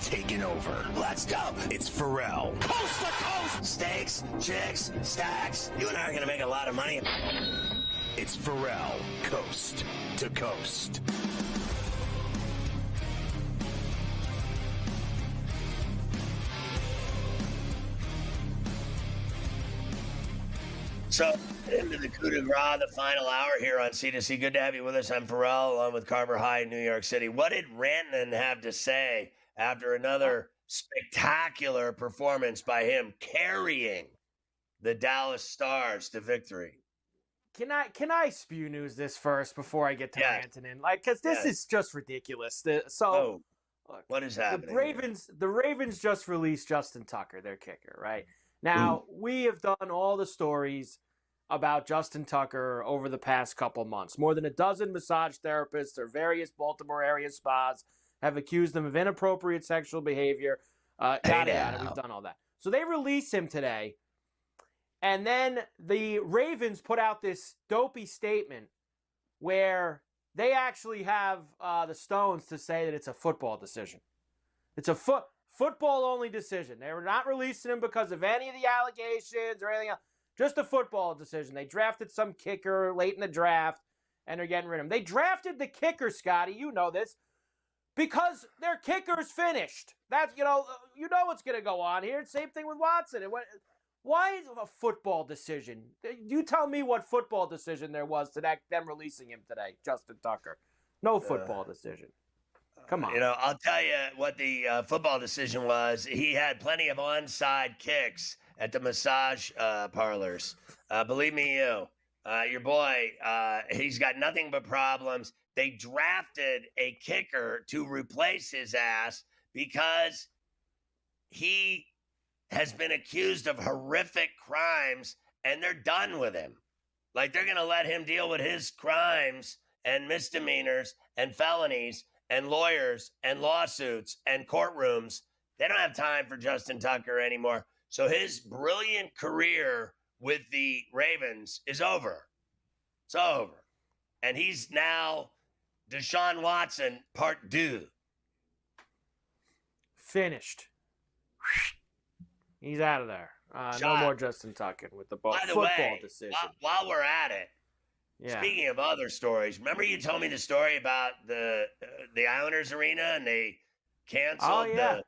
taking over. Let's go. It's Ferrall. Coast to coast. Steaks, chicks, stacks. You and I are going to make a lot of money. It's Ferrall, coast to coast. So, into the coup de grace, the final hour here on C2C. Good to have you with us. I'm Ferrall, along with Carver High in New York City. What did Rantanen have to say after another spectacular performance by him carrying the Dallas Stars to victory? Can I spew news this first before I get to Rantanen? Because this is just ridiculous. Look, what is happening? The Ravens just released Justin Tucker, their kicker, right? Now, we have done all the stories about Justin Tucker over the past couple months. More than a dozen massage therapists or various Baltimore area spas have accused him of inappropriate sexual behavior. Yada, yada. We've done all that. So they release him today. And then the Ravens put out this dopey statement where they actually have the stones to say that it's a football decision. It's a football-only decision. They were not releasing him because of any of the allegations or anything else. Just a football decision. They drafted some kicker late in the draft, and they're getting rid of him. They drafted the kicker, Scotty, you know this, because their kicker's finished. That's, you know what's going to go on here. Same thing with Watson. Why is it a football decision? You tell me what football decision there was to them releasing him today, Justin Tucker. No football decision. Come on. I'll tell you what the football decision was. He had plenty of onside kicks at the massage parlors. Believe me, your boy, he's got nothing but problems. They drafted a kicker to replace his ass because he has been accused of horrific crimes, and they're done with him. Like, they're going to let him deal with his crimes and misdemeanors and felonies and lawyers and lawsuits and courtrooms. They don't have time for Justin Tucker anymore. So his brilliant career with the Ravens is over. It's over. And he's now Deshaun Watson part 2. Finished. He's out of there. No more Justin Tucker with the football decision. While we're at it, speaking of other stories, remember you told me the story about the Islanders arena and they canceled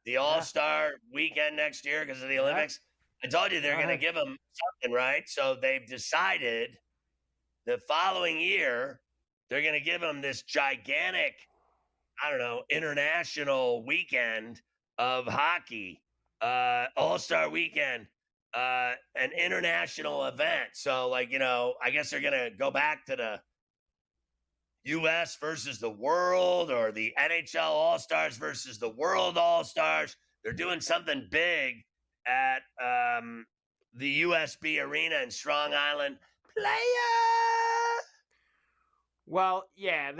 the All-Star weekend next year because of the Olympics? I told you they're going to give them something, right? So they've decided the following year they're going to give them this gigantic, international weekend of hockey, All-Star weekend, an international event. So, I guess they're going to go back to the U.S. versus the world, or the NHL All-Stars versus the World All-Stars. They're doing something big at the USB Arena in Strong Island. Playa! Well, yeah,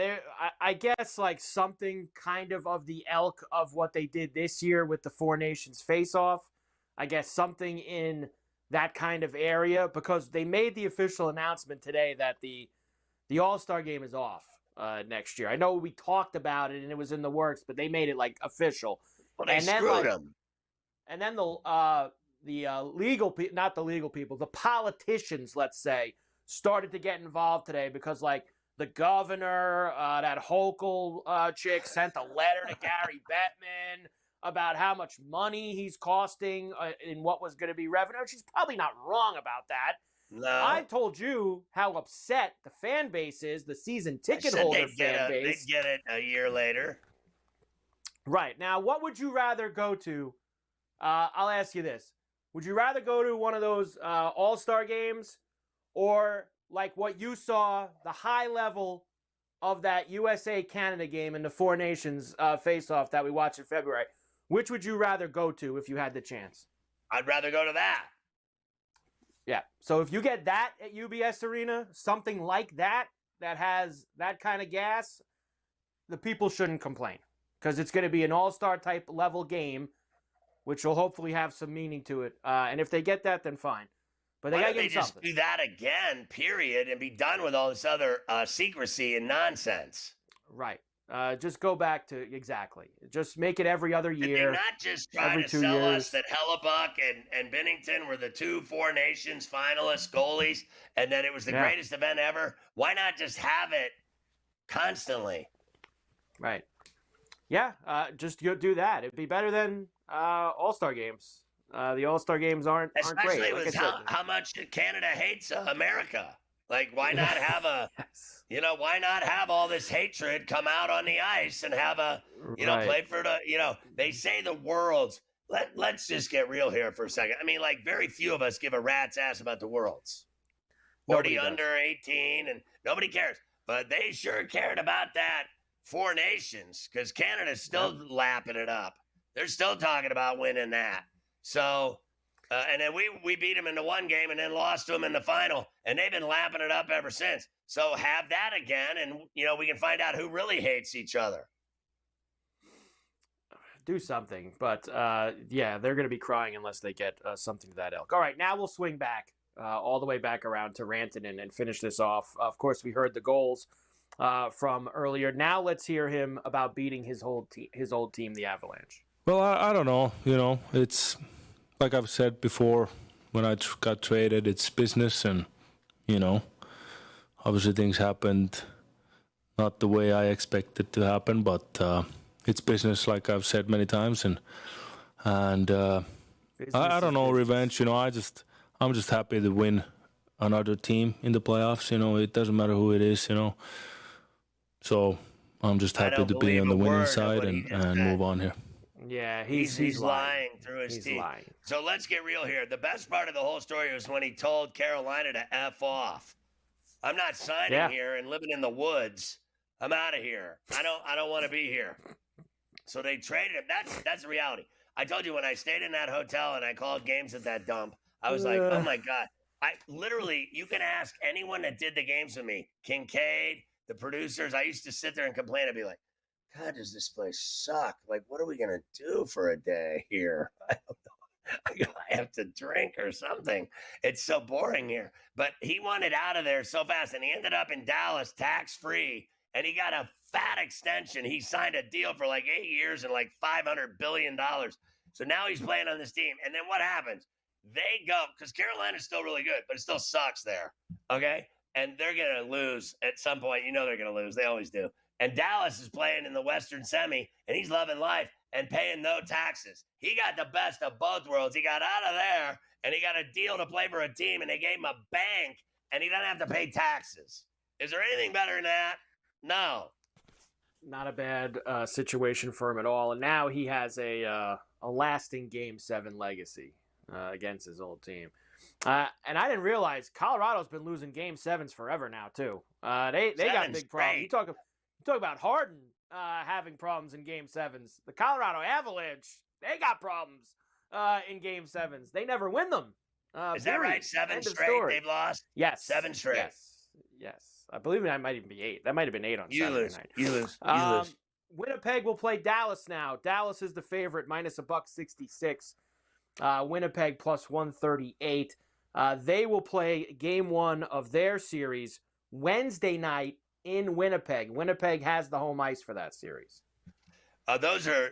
I guess something kind of the ilk of what they did this year with the Four Nations face-off. I guess something in that kind of area, because they made the official announcement today that the All-Star game is off next year. I know we talked about it and it was in the works, but they made it official. Well, they screwed them. And then the legal people, not the legal people, the politicians, let's say, started to get involved today because the governor, that Hochul chick, sent a letter to Gary Bettman about how much money he's costing in what was going to be revenue. She's probably not wrong about that. No. I told you how upset the fan base is, the season ticket holder fan base. They'd get it a year later. Right. Now, what would you rather go to? I'll ask you this. Would you rather go to one of those All-Star games, or what you saw, the high level of that USA-Canada game in the Four Nations face-off that we watched in February? Which would you rather go to if you had the chance? I'd rather go to that. Yeah. So if you get that at UBS Arena, something like that has that kind of gas, the people shouldn't complain, because it's going to be an all-star type level game, which will hopefully have some meaning to it. And if they get that, then fine. But they got to get something. Just do that again, period, and be done with all this other secrecy and nonsense. Right. Just go back to exactly. Just make it every other Did year. they not just try every to 2 sell years. us that Hellebuck and Bennington were the 2 Four Nations finalists goalies, and that it was the Yeah. greatest event ever? Why not just have it constantly? Right. Yeah. Just go do that. It'd be better than All-Star games. The All-Star games aren't Especially great. Like with I said. how much Canada hates America. Like, why not have Yes. why not have all this hatred come out on the ice and have Right. play for they say the world's. Let's just get real here for a second. I mean, like, very few of us give a rat's ass about the world's. 40 Nobody does. under 18, and nobody cares. But they sure cared about that Four Nations, because Canada's still lapping it up. They're still talking about winning that. So, and then we beat them in the one game and then lost to them in the final, and they've been lapping it up ever since. So have that again, and we can find out who really hates each other. Do something, but yeah, they're going to be crying unless they get something to that ilk. All right, now we'll swing back all the way back around to Rantanen and finish this off. Of course, we heard the goals from earlier. Now let's hear him about beating his old team, the Avalanche. Well, I don't know. It's like I've said before, when I got traded, it's business, and obviously things happened not the way I expected to happen, but it's business, like I've said many times, and I don't know, revenge. I'm just happy to win another team in the playoffs. It doesn't matter who it is. So I'm just happy to be on the winning side and move on here. Yeah, he's lying through his teeth. Lying. So let's get real here. The best part of the whole story was when he told Carolina to F off. I'm not signing here and living in the woods. I'm out of here. I don't want to be here. So they traded him. That's the reality. I told you, when I stayed in that hotel and I called games at that dump, I was like, oh my God. I literally, you can ask anyone that did the games with me, Kincaid, the producers. I used to sit there and complain. I'd be like, God, does this place suck? Like, what are we going to do for a day here? I don't know. I have to drink or something. It's so boring here. But he wanted out of there so fast, and he ended up in Dallas tax-free, and he got a fat extension. He signed a deal for like 8 years and like $500 billion. So now he's playing on this team. And then what happens? They go, because Carolina's still really good, but it still sucks there, okay? And they're going to lose at some point. They're going to lose. They always do. And Dallas is playing in the Western Semi, and he's loving life and paying no taxes. He got the best of both worlds. He got out of there, and he got a deal to play for a team, and they gave him a bank, and he doesn't have to pay taxes. Is there anything better than that? No. Not a bad situation for him at all. And now he has a lasting Game 7 legacy against his old team. And I didn't realize Colorado's been losing Game 7s forever now, too. They got big problems. You talk about Harden having problems in Game 7s. The Colorado Avalanche, they got problems in Game 7s. They never win them. Is that right? 7 straight they've lost? Yes. 7 straight. Yes. I believe that might even be 8. That might have been 8 on Saturday night. You lose. Winnipeg will play Dallas now. Dallas is the favorite, minus $1.66. Winnipeg plus 138. They will play Game 1 of their series Wednesday night in Winnipeg. Winnipeg has the home ice for that series. Those are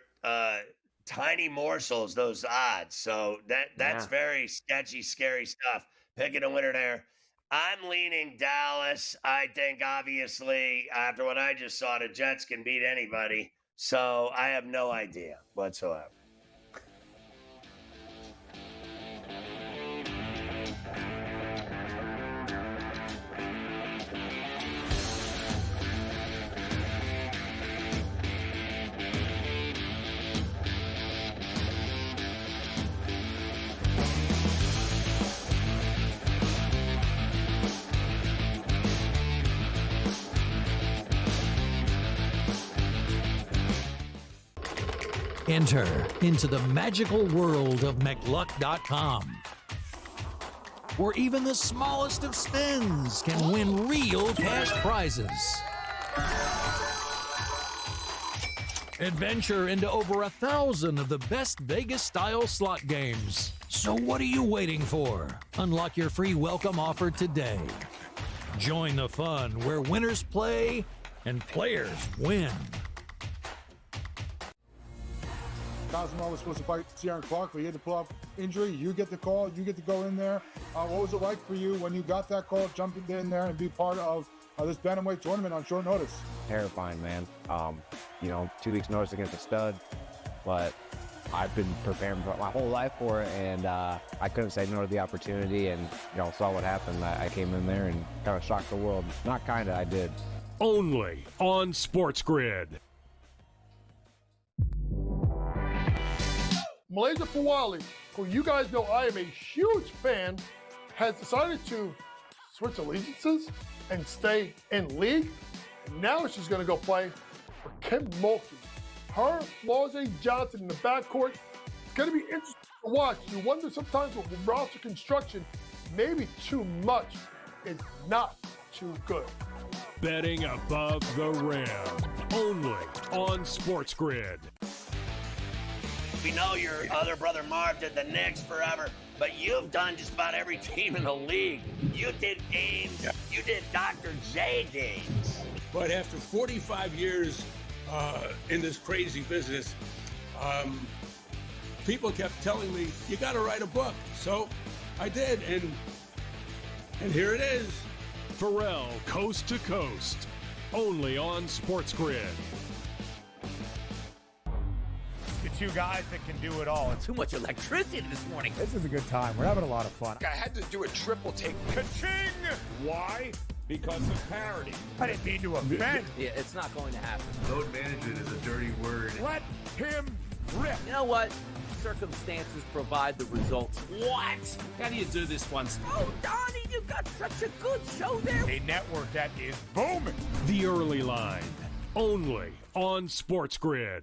tiny morsels, those odds. So that's very sketchy, scary stuff. Picking a winner there. I'm leaning Dallas. I think, obviously, after what I just saw, the Jets can beat anybody. So I have no idea whatsoever. Enter into the magical world of McLuck.com, where even the smallest of spins can win real cash prizes. Adventure into over 1,000 of the best Vegas-style slot games. So what are you waiting for? Unlock your free welcome offer today. Join the fun where winners play and players win. Cosmo was supposed to fight Ciaran Clark, but he had to pull off injury. You get the call. You get to go in there. What was it like for you when you got that call, jumping in there and be part of this bantamweight tournament on short notice? Terrifying, man. 2 weeks notice against a stud, but I've been preparing my whole life for it, and I couldn't say no to the opportunity, and saw what happened. I came in there and kind of shocked the world. Not kind of, I did. Only on SportsGrid. Malaysia Fawali, who you guys know I am a huge fan, has decided to switch allegiances and stay in league. And now she's going to go play for Kim Mulkey. Her, Lawsy Johnson in the backcourt. It's going to be interesting to watch. You wonder sometimes with roster construction, maybe too much is not too good. Betting above the rim. Only on SportsGrid. We know your other brother Marv did the Knicks forever, but you've done just about every team in the league. You did games. Yeah. You did Dr. J games. But after 45 years in this crazy business, people kept telling me, you got to write a book. So I did, and here it is. Ferrall, Coast to Coast. Only on SportsGrid. Two guys that can do it all. Too much electricity this morning. This is a good time. We're having a lot of fun. I had to do a triple take. Ka-ching! Why? Because of parity. I didn't mean to offend. Yeah, it's not going to happen. Load management is a dirty word. Let him rip. You know what? Circumstances provide the results. What? How do you do this once? Oh, Donnie, you got such a good show there. A network that is booming. The Early Line. Only on SportsGrid.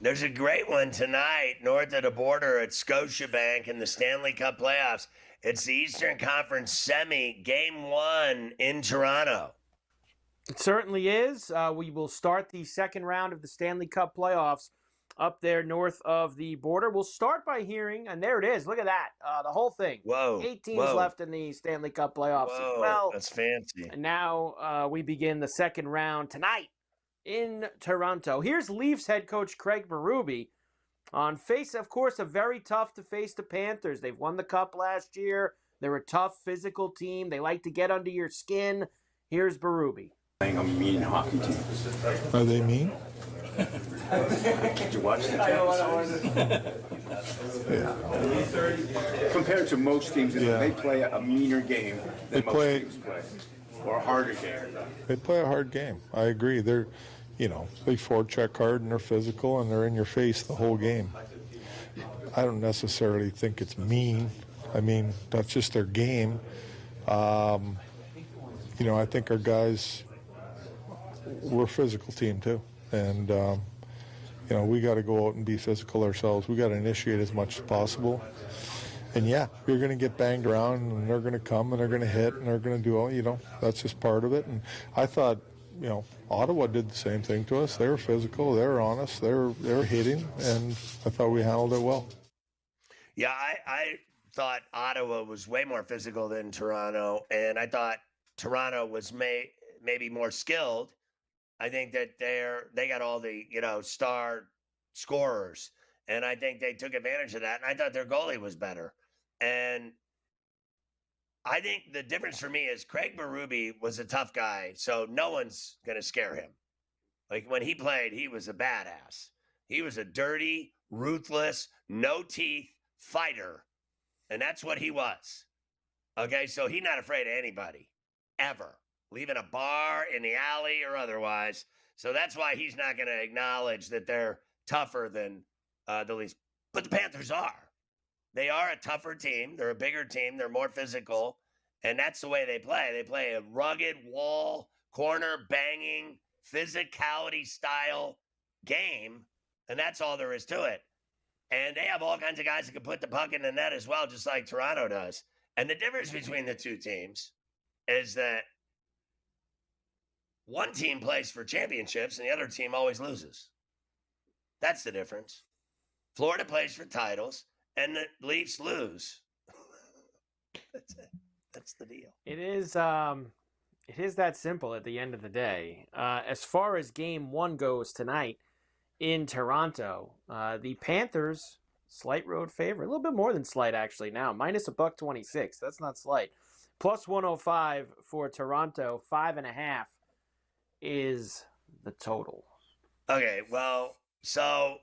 There's a great one tonight north of the border at Scotiabank in the Stanley Cup playoffs. It's the Eastern Conference Semi, Game 1 in Toronto. It certainly is. We will start the second round of the Stanley Cup playoffs up there north of the border. We'll start by hearing, and there it is. Look at that. The whole thing. Whoa. 8 teams left in the Stanley Cup playoffs as well. That's fancy. And now we begin the second round tonight in Toronto. Here's Leafs head coach Craig Berube on face, of course, a very tough to face the Panthers. They've won the Cup last year. They're a tough physical team. They like to get under your skin. Here's Berube. Playing a mean hockey team. Are they mean? Did you watch the yeah. Compared to most teams, they play a meaner game than most teams play. Or a harder game. They play a hard game. I agree. They're, they forecheck hard and they're physical and they're in your face the whole game. I don't necessarily think it's mean. I mean, that's just their game. I think our guys, we're a physical team too. And, we got to go out and be physical ourselves. We got to initiate as much as possible. And yeah, you're going to get banged around, and they're going to come, and they're going to hit, and they're going to do all, that's just part of it. And I thought, Ottawa did the same thing to us. They were physical, they were honest, they were hitting, and I thought we handled it well. Yeah, I thought Ottawa was way more physical than Toronto, and I thought Toronto was maybe more skilled. I think that they got all the, star scorers, and I think they took advantage of that, and I thought their goalie was better. And I think the difference for me is Craig Berube was a tough guy, so no one's going to scare him. Like when he played, he was a badass. He was a dirty, ruthless, no-teeth fighter, and that's what he was. Okay, so he's not afraid of anybody, ever, leaving a bar in the alley or otherwise. So that's why he's not going to acknowledge that they're tougher than the Leafs. But the Panthers are. They are a tougher team. They're a bigger team. They're more physical. And that's the way they play. They play a rugged wall, corner banging, physicality style game. And that's all there is to it. And they have all kinds of guys that can put the puck in the net as well, just like Toronto does. And the difference between the two teams is that one team plays for championships and the other team always loses. That's the difference. Florida plays for titles and the Leafs lose. That's it. That's the deal. It is that simple at the end of the day. As far as game 1 goes tonight in Toronto, the Panthers, slight road favorite, a little bit more than slight actually now, minus $1.26. That's not slight. Plus 105 for Toronto, 5.5 is the total. Okay, well, so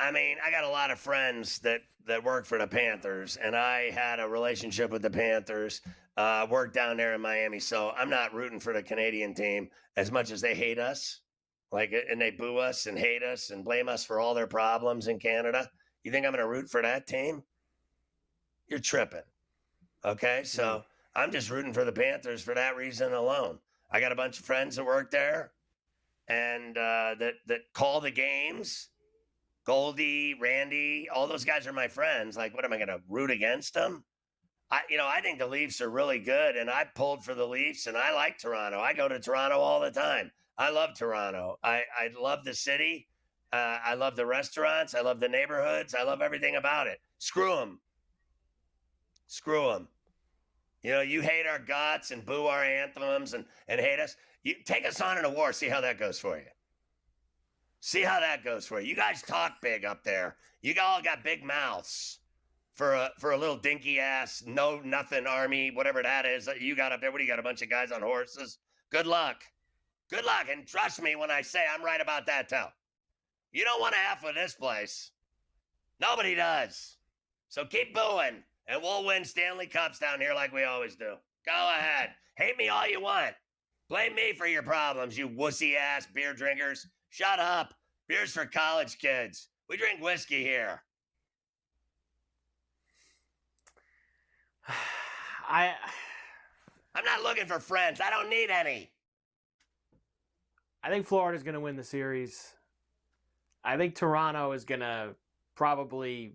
I mean, I got a lot of friends that work for the Panthers, and I had a relationship with the Panthers, worked down there in Miami, so I'm not rooting for the Canadian team as much as they hate us, and they boo us and hate us and blame us for all their problems in Canada. You think I'm going to root for that team? You're tripping. Okay, so I'm just rooting for the Panthers for that reason alone. I got a bunch of friends that work there and that call the games. Goldie, Randy, all those guys are my friends. Like, what am I going to root against them? I think the Leafs are really good, and I pulled for the Leafs, and I like Toronto. I go to Toronto all the time. I love Toronto. I love the city. I love the restaurants. I love the neighborhoods. I love everything about it. Screw them. Screw them. You hate our guts and boo our anthems and hate us. You take us on in a war. See how that goes for you. See how that goes for you. You guys talk big up there. You all got big mouths for a little dinky ass, no nothing army, whatever that is that you got up there. What do you got? A bunch of guys on horses? Good luck. Good luck. And trust me when I say I'm right about that too. You don't want to F with this place. Nobody does. So keep booing and we'll win Stanley Cups down here like we always do. Go ahead. Hate me all you want. Blame me for your problems, you wussy ass beer drinkers. Shut up. Beer's for college kids. We drink whiskey here. I'm not looking for friends. I don't need any. I think Florida's going to win the series. I think Toronto is going to probably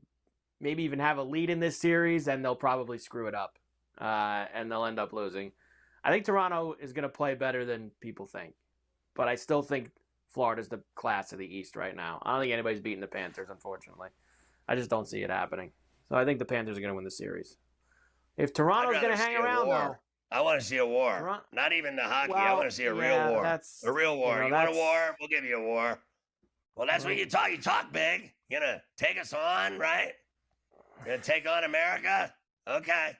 maybe even have a lead in this series, and they'll probably screw it up, and they'll end up losing. I think Toronto is going to play better than people think, but I still think Florida's the class of the East right now. I don't think anybody's beating the Panthers, unfortunately. I just don't see it happening. So I think the Panthers are going to win the series. If Toronto's going to hang around, though. I want to see a war. Not even the hockey. I want to see a real war. A real war. You want a war? We'll give you a war. Well, that's what you talk. You talk big. You're going to take us on, right? You're going to take on America? Okay.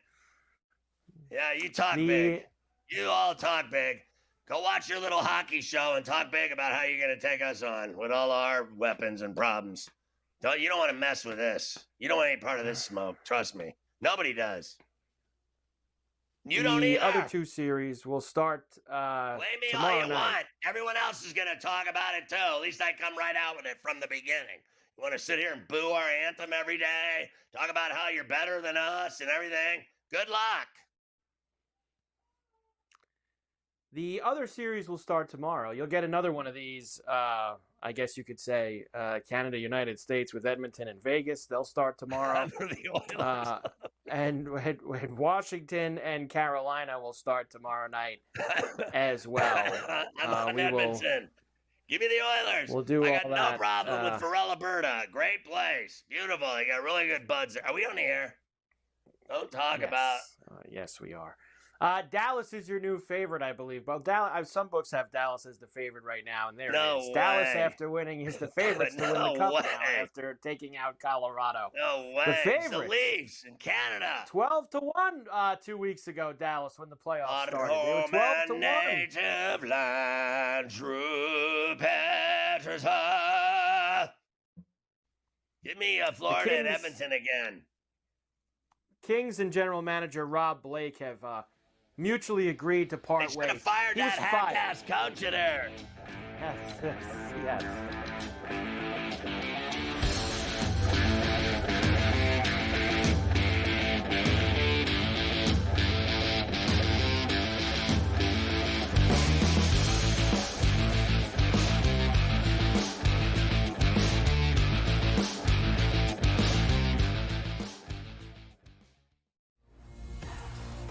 Yeah, you talk big. You all talk big. Go watch your little hockey show and talk big about how you're going to take us on with all our weapons and problems. You don't want to mess with this. You don't want any part of this smoke. Trust me. Nobody does. You don't either. The other two series will start Blame me all you want. Everyone else is going to talk about it, too. At least I come right out with it from the beginning. You want to sit here and boo our anthem every day, talk about how you're better than us and everything? Good luck. The other series will start tomorrow. You'll get another one of these, I guess you could say, Canada, United States with Edmonton and Vegas. They'll start tomorrow. And Washington and Carolina will start tomorrow night as well. Edmonton. Give me the Oilers. We'll do I all got that. no problem with Ferrall, Alberta. Great place. Beautiful. You got really good buds there. Are we on the air? Don't talk about... yes, we are. Dallas is your new favorite, I believe. Well, Dallas, some books have Dallas as the favorite right now, and there it is. Dallas, after winning, is the favorites to win the Cup now after taking out Colorado. No way. The favorite. The Leafs in Canada. 12-1 2 weeks ago, Dallas, when the playoffs started. They were 12-1. Native land, true Petrus. Give me Florida and Edmonton again. Kings and general manager Rob Blake have mutually agreed to part ways. They should have fired that half-ass coach of theirs. Yes.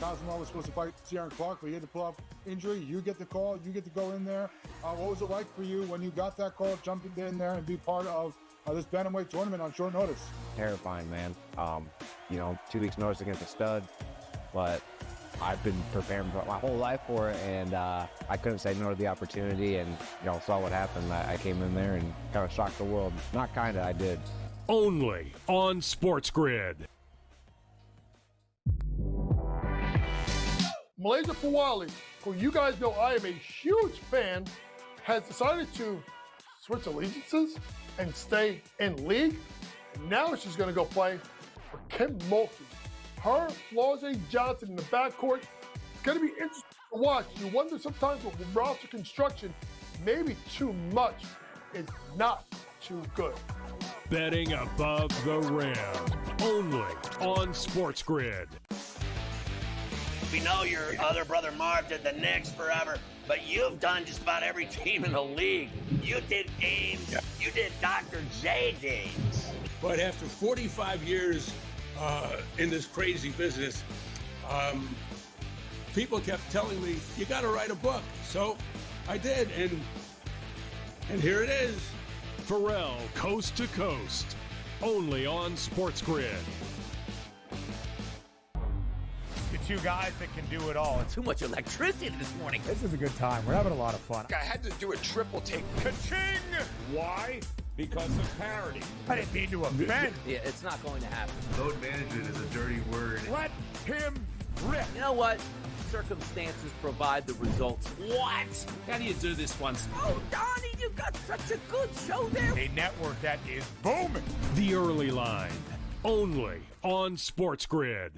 Cosmo was supposed to fight Ciaran Clark, but he had to pull off injury. You get the call. You get to go in there. What was it like for you when you got that call, jumping in there and be part of this bantamweight tournament on short notice? Terrifying, man. 2 weeks notice against a stud, but I've been preparing for my whole life for it, and I couldn't say no to the opportunity, and saw what happened. I came in there and kind of shocked the world. Not kind of, I did. Only on SportsGrid. Malaysia Fawali, who you guys know I am a huge fan, has decided to switch allegiances and stay in league. And now she's going to go play for Kim Mulkey. Her, Flau'jae Johnson in the backcourt. It's going to be interesting to watch. You wonder sometimes with roster construction, maybe too much is not too good. Betting above the rim. Only on SportsGrid. We know your other brother Marv did the Knicks forever, but you've done just about every team in the league. You did Ames. You did Dr. J Dames. But after 45 years in this crazy business, people kept telling me, you got to write a book. So I did, and here it is. Ferrall, Coast to Coast. Only on SportsGrid. The two guys that can do it all. Too much electricity this morning. This is a good time. We're having a lot of fun. I had to do a triple take. Ka-ching! Why? Because of parity. I didn't mean to offend. Yeah, it's not going to happen. Load management is a dirty word. Let him rip. You know what? Circumstances provide the results. What? How do you do this one? Oh, Donnie, you got such a good show there. A network that is booming. The Early Line. Only on SportsGrid.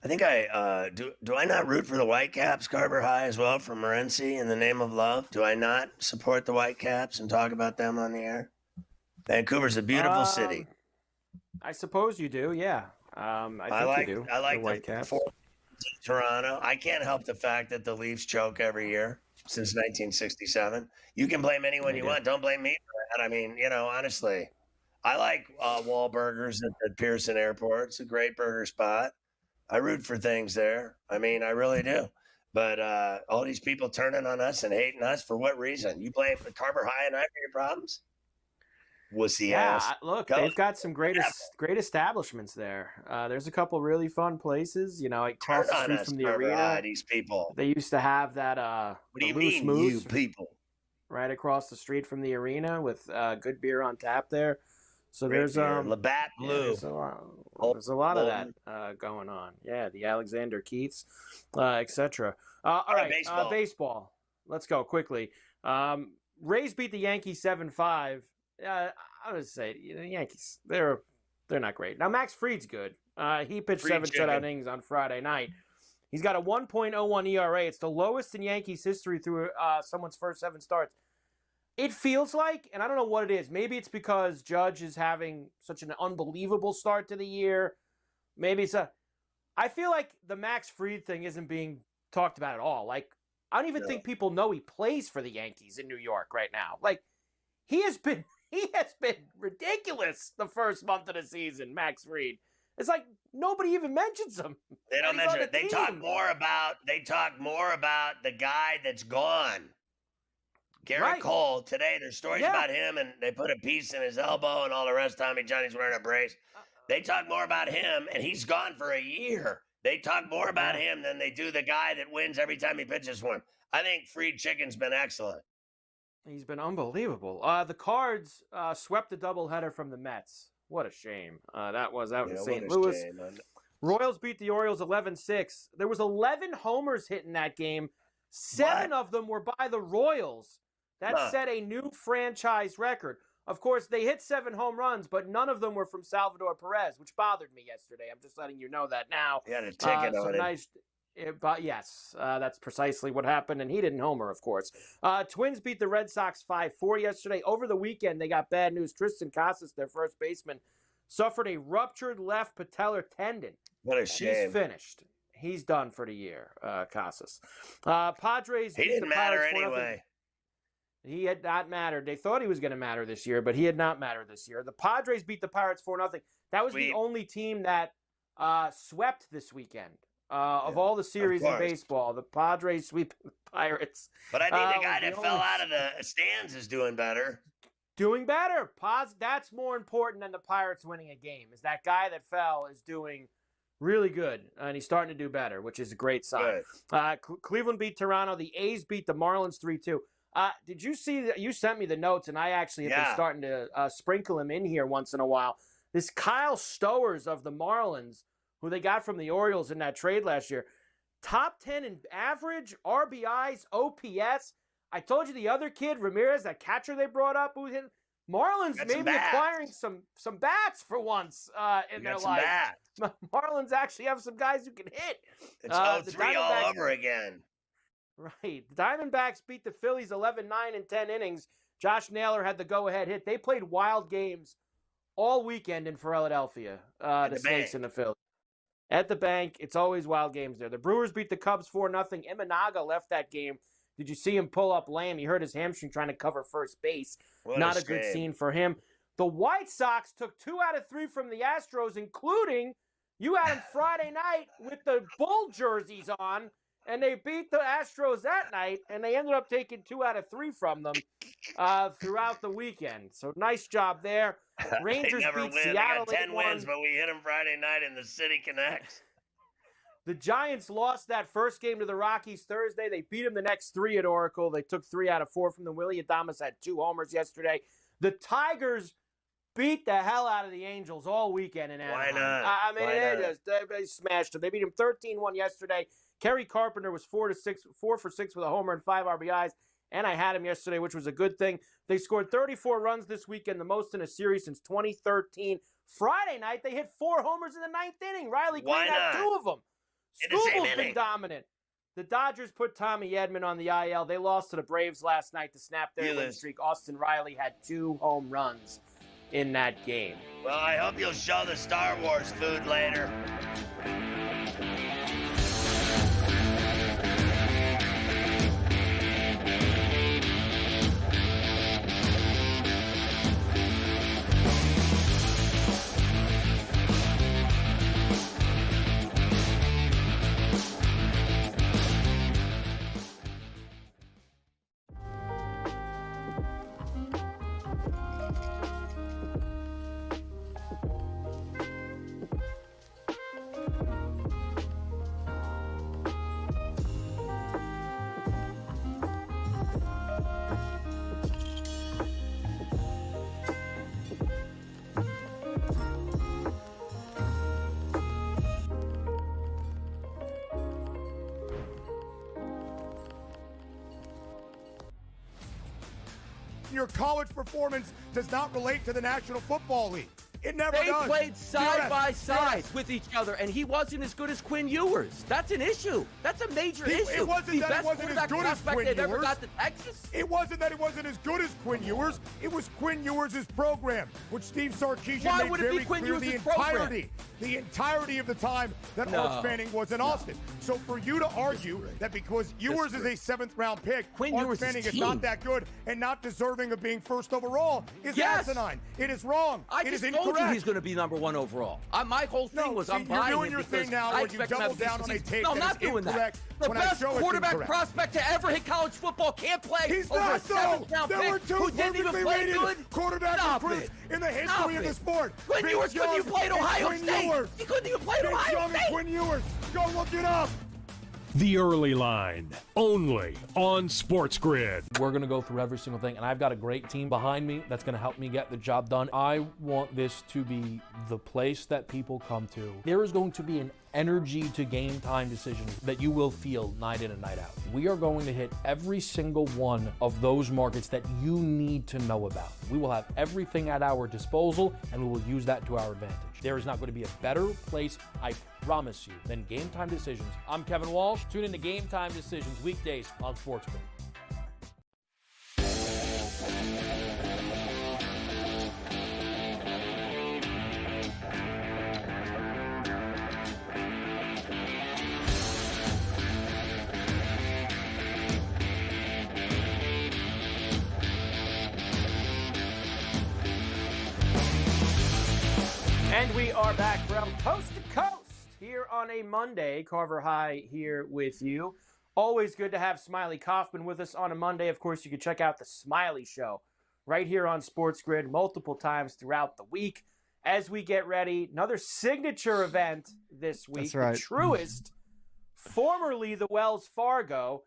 I think do I not root for the Whitecaps, Carver High, as well, for Morency in the name of love? Do I not support the Whitecaps and talk about them on the air? Vancouver's a beautiful city. I suppose you do, yeah. I think you do. I like the Whitecaps. Toronto. I can't help the fact that the Leafs choke every year since 1967. You can blame anyone you want. Don't blame me for that. I mean, honestly, I like Wahlburgers at Pearson Airport. It's a great burger spot. I root for things there. I mean, I really do. But all these people turning on us and hating us, for what reason? You blame Carver High and I for your problems? Wussy ass. Look, they've got some great establishments there. There's a couple really fun places. Across the street from the arena. These people. They used to have that. What do you Loose mean, Moose, you people? right across the street from the arena with good beer on tap there. So Great there's beer. Labatt Blue. There's a lot of that going on. Yeah, the Alexander Keiths, etc. All right, baseball. Let's go quickly. Rays beat the Yankees 7-5. I would say the Yankees. They're not great. Now Max Fried's good. He pitched 7 shutout innings on Friday night. He's got a 1.01 ERA. It's the lowest in Yankees history through someone's first 7 starts. It feels like, and I don't know what it is, maybe it's because Judge is having such an unbelievable start to the year. Maybe I feel like the Max Fried thing isn't being talked about at all. Like, I don't even think people know he plays for the Yankees in New York right now. Like, he has been ridiculous the first month of the season, Max Fried. It's like nobody even mentions him. They don't mention it. They talk more about the guy that's gone. Garrett Cole, today there's stories about him, and they put a piece in his elbow and all the rest. Tommy Johnny's wearing a brace. They talk more about him, and he's gone for a year. They talk more about him than they do the guy that wins every time he pitches for him. I think Fried Chicken's been excellent. He's been unbelievable. The Cards swept the doubleheader from the Mets. What a shame. That was out in St. Louis. Royals beat the Orioles 11-6. There was 11 homers hit in that game. 7 of them were by the Royals. That set a new franchise record. Of course, they hit 7 home runs, but none of them were from Salvador Perez, which bothered me yesterday. I'm just letting you know that now. He had a ticket on it. But yes, that's precisely what happened, and he didn't homer, of course. Twins beat the Red Sox 5-4 yesterday. Over the weekend, they got bad news. Tristan Casas, their first baseman, suffered a ruptured left patellar tendon. What a shame. He's finished. He's done for the year, Casas. Padres He beat didn't the matter Pirates 4-0. anyway. He had not mattered. They thought he was going to matter this year, but he had not mattered this year. The Padres beat the Pirates 4-0. That was the only team that swept this weekend. Of all the series in baseball, the Padres sweep the Pirates. But I think the guy that fell out of the stands is doing better. Doing better. That's more important than the Pirates winning a game. Is that guy that fell is doing really good, and he's starting to do better, which is a great sign. Cleveland beat Toronto. The A's beat the Marlins 3-2. Did you see that? You sent me the notes, and I actually have been starting to sprinkle him in here once in a while. This Kyle Stowers of the Marlins, who they got from the Orioles in that trade last year, top 10 in average, RBIs, OPS. I told you the other kid, Ramirez, that catcher they brought up, who hit Marlins maybe acquiring some bats for once in their life. Marlins actually have some guys who can hit. It's 0-3 all over again. Right. The Diamondbacks beat the Phillies 11-9 in 10 innings. Josh Naylor had the go-ahead hit. They played wild games all weekend in Philadelphia, the Snakes and the Phillies. At the bank, it's always wild games there. The Brewers beat the Cubs 4-0. Imanaga left that game. Did you see him pull up Lamb? He hurt his hamstring trying to cover first base. Not a good scene for him. The White Sox took 2 out of 3 from the Astros, including you had them Friday night with the Bull jerseys on, and they beat the Astros that night, and they ended up taking 2 out of 3 from them throughout the weekend. So nice job there. Rangers beat Seattle. They got 10 wins, but we hit them Friday night in the City Connect. The Giants lost that first game to the Rockies Thursday. They beat them the next 3 at Oracle. They took 3 out of 4 from them. Willie Adames had 2 homers yesterday. The Tigers beat the hell out of the Angels all weekend in Anaheim. Why not? I mean, they smashed them. They beat them 13-1 yesterday. Kerry Carpenter was 4 for 6 with a homer and 5 RBIs. And I had him yesterday, which was a good thing. They scored 34 runs this weekend, the most in a series since 2013. Friday night, they hit 4 homers in the 9th inning. Riley Green had 2 of them. Scooble's been dominant. The Dodgers put Tommy Edman on the IL. They lost to the Braves last night to snap their win streak. Austin Riley had 2 home runs in that game. Well, I hope you'll show the Star Wars food later. Your college performance does not relate to the National Football League. It never does. They played side by side with each other, and he wasn't as good as Quinn Ewers. That's an issue. That's a major issue. It wasn't that it wasn't as good as Quinn Ewers. Ever got to Texas. It wasn't that it wasn't as good as Quinn Ewers. It was Quinn Ewers' program, which Steve Sarkisian made very clear the entirety of the time that Arch Manning was in Austin. So for you to argue that because Ewers is a 7th-round pick, Arch Manning is not that good and not deserving of being first overall is asinine. It is wrong. It is incorrect. He's going to be number 1 overall. My whole thing was I'm buying you're doing your thing now where you double down on a take that is incorrect. The best quarterback prospect to ever hit college football can't play He's over not, a 7th-round pick There were 2 who didn't even play good quarterback recruits in the history of the sport. Quinn Ewers couldn't even play at Ohio State. He couldn't even play at Ohio State. Quinn Ewers. Go look it up. The Early Line, only on SportsGrid. We're going to go through every single thing, and I've got a great team behind me that's going to help me get the job done. I want this to be the place that people come to. There is going to be an energy to game time decisions that you will feel night in and night out. We are going to hit every single one of those markets that you need to know about. We will have everything at our disposal, and we will use that to our advantage. There is not going to be a better place, I promise you, than Game Time Decisions. I'm Kevin Walsh. Tune in to Game Time Decisions weekdays on SportsGrid. And we are back from coast to coast here on a Monday. Carver High here with you. Always good to have Smiley Kaufman with us on a Monday. Of course, you can check out the Smiley Show right here on SportsGrid multiple times throughout the week as we get ready. Another signature event this week. That's right. The Truist, formerly the Wells Fargo,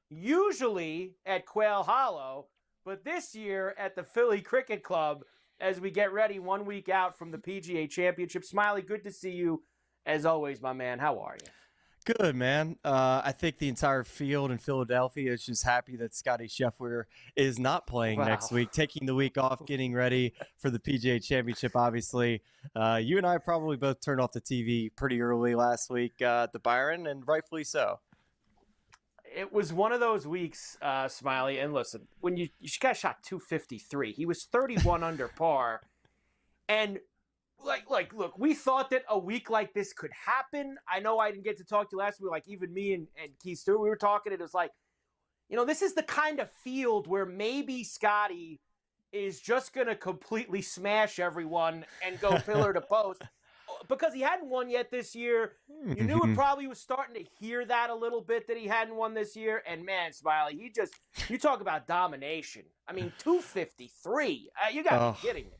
usually at Quail Hollow, but this year at the Philly Cricket Club, as we get ready 1 week out from the PGA Championship. Smiley, good to see you as always, my man. How are you? Good, man. I think the entire field in Philadelphia is just happy that Scotty Scheffler is not playing next week, taking the week off, getting ready for the PGA Championship, obviously. You and I probably both turned off the TV pretty early last week at the Byron, and rightfully so. It was one of those weeks, Smiley, and listen, when you guys shot 253, he was 31 under par, and look, we thought that a week like this could happen. I know I didn't get to talk to you last week, like even me and Keith Stewart, we were talking, it was like, this is the kind of field where maybe Scotty is just going to completely smash everyone and go pillar to post. Because he hadn't won yet this year. You knew it probably was starting to hear that a little bit that he hadn't won this year. And man, Smiley, you talk about domination. I mean, 253. You got to be kidding me.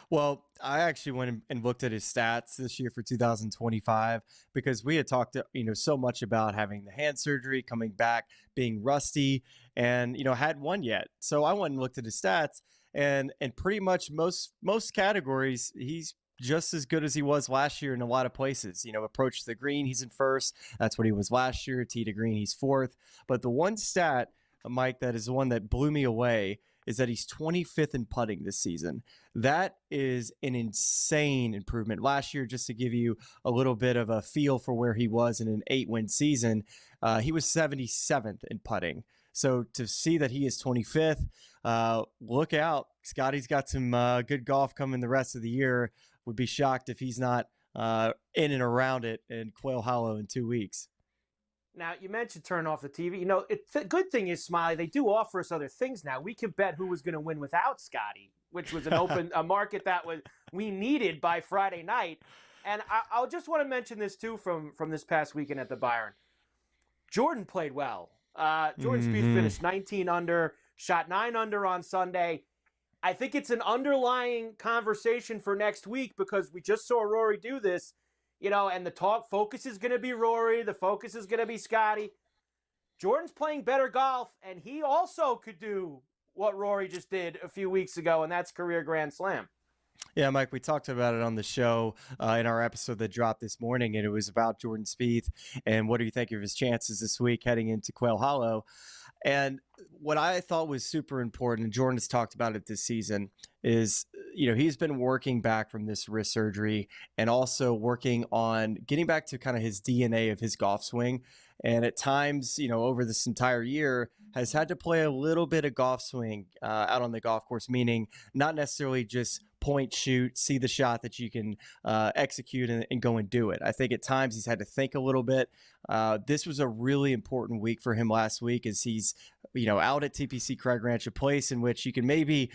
Well, I actually went and looked at his stats this year for 2025 because we had talked, so much about having the hand surgery, coming back, being rusty, and, hadn't won yet. So I went and looked at his stats, and pretty much most categories, he's just as good as he was last year in a lot of places. Approach to the green, he's in first. That's what he was last year. Tee to green, he's fourth. But the one stat, Mike, that is the one that blew me away is that he's 25th in putting this season. That is an insane improvement. Last year, just to give you a little bit of a feel for where he was in an 8-win season, he was 77th in putting. So to see that he is 25th, look out. Scotty's got some good golf coming the rest of the year. Would be shocked if he's not in and around it in Quail Hollow in 2 weeks. Now, you mentioned turn off the TV. The good thing is, Smiley, they do offer us other things now. We can bet who was going to win without Scotty, which was a market that we needed by Friday night. And I'll just want to mention this, too, from this past weekend at the Byron. Jordan played well. Jordan Spieth finished 19 under, shot 9 under on Sunday. I think it's an underlying conversation for next week because we just saw Rory do this, and the focus is going to be Rory. The focus is going to be Scotty. Jordan's playing better golf, and he also could do what Rory just did a few weeks ago, and that's career Grand Slam. Yeah, Mike, we talked about it on the show in our episode that dropped this morning, and it was about Jordan Spieth and what do you think of his chances this week heading into Quail Hollow. And what I thought was super important, and Jordan has talked about it this season, is, he's been working back from this wrist surgery and also working on getting back to kind of his DNA of his golf swing. And at times, over this entire year, has had to play a little bit of golf swing out on the golf course, meaning not necessarily just point, shoot, see the shot that you can execute and go and do it. I think at times he's had to think a little bit. This was a really important week for him last week as he's, out at TPC Craig Ranch, a place in which you can maybe,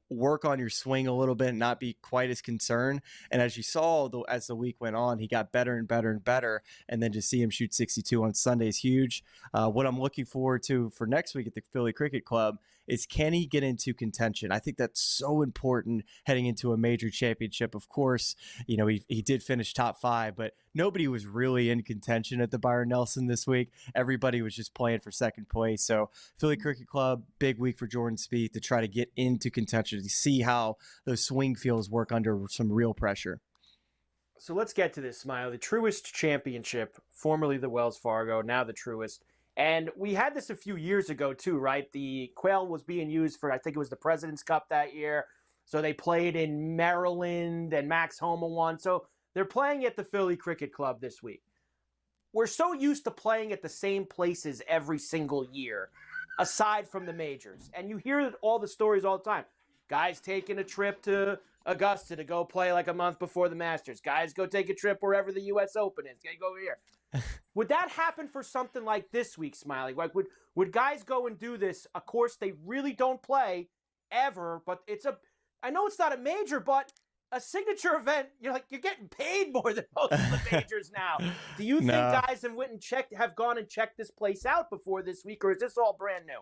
work on your swing a little bit and not be quite as concerned. And as you saw, as the week went on, he got better and better and better. And then to see him shoot 62 on Sunday is huge. What I'm looking forward to for next week at the Philly Cricket Club is, can he get into contention? I think that's so important heading into a major championship. Of course, he did finish top 5, but nobody was really in contention at the Byron Nelson this week. Everybody was just playing for second place. So Philly Cricket Club, big week for Jordan Spieth to try to get into contention, to see how those swing feels work under some real pressure. So let's get to this, Smiley. The Truist Championship, formerly the Wells Fargo, now the Truist. And we had this a few years ago, too, right? The Quail was being used for, I think it was the President's Cup that year. So they played in Maryland, and Max Homa won. So they're playing at the Philly Cricket Club this week. We're so used to playing at the same places every single year, aside from the majors. And you hear all the stories all the time. Guys taking a trip to Augusta to go play like a month before the Masters. Guys go take a trip wherever the U.S. Open is. Go over here. Would that happen for something like this week, Smiley? Like, would guys go and do this? Of course, they really don't play ever, but I know it's not a major, but a signature event, you're getting paid more than most of the majors now. Do you think guys have gone and checked this place out before this week, or is this all brand new?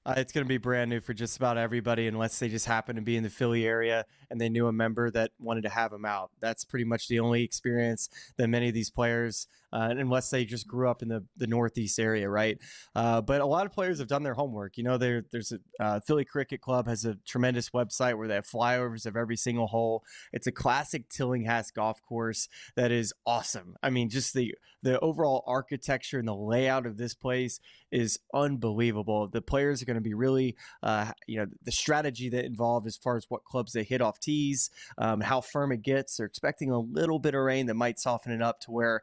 It's going to be brand new for just about everybody, unless they just happen to be in the Philly area and they knew a member that wanted to have them out. That's pretty much the only experience that many of these players, unless they just grew up in the Northeast area, right? But a lot of players have done their homework. You know, there's a Philly Cricket Club has a tremendous website where they have flyovers of every single hole. It's a classic Tillinghast golf course that is awesome. I mean, just the overall architecture and the layout of this place is unbelievable. The players are going to be really, the strategy that involved as far as what clubs they hit off tees, how firm it gets. They're expecting a little bit of rain that might soften it up to where,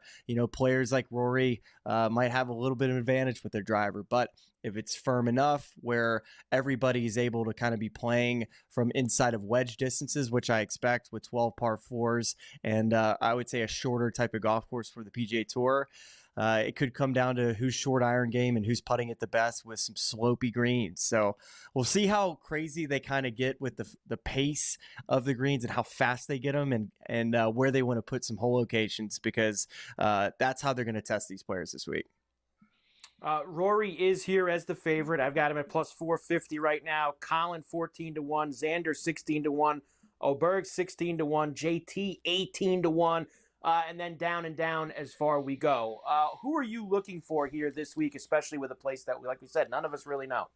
players like Rory might have a little bit of advantage with their driver. But if it's firm enough where everybody is able to kind of be playing from inside of wedge distances, which I expect with 12 par fours and I would say a shorter type of golf course for the PGA Tour, it could come down to who's short iron game and who's putting it the best with some slopey greens. So we'll see how crazy they kind of get with the pace of the greens and how fast they get them and where they want to put some hole locations, because that's how they're going to test these players this week. Rory is here as the favorite. I've got him at plus 450 right now. Colin 14-1, Xander 16-1, Oberg 16-1, JT 18-1. And then down and down as far we go. Who are you looking for here this week, especially with a place that, like we said, none of us really know?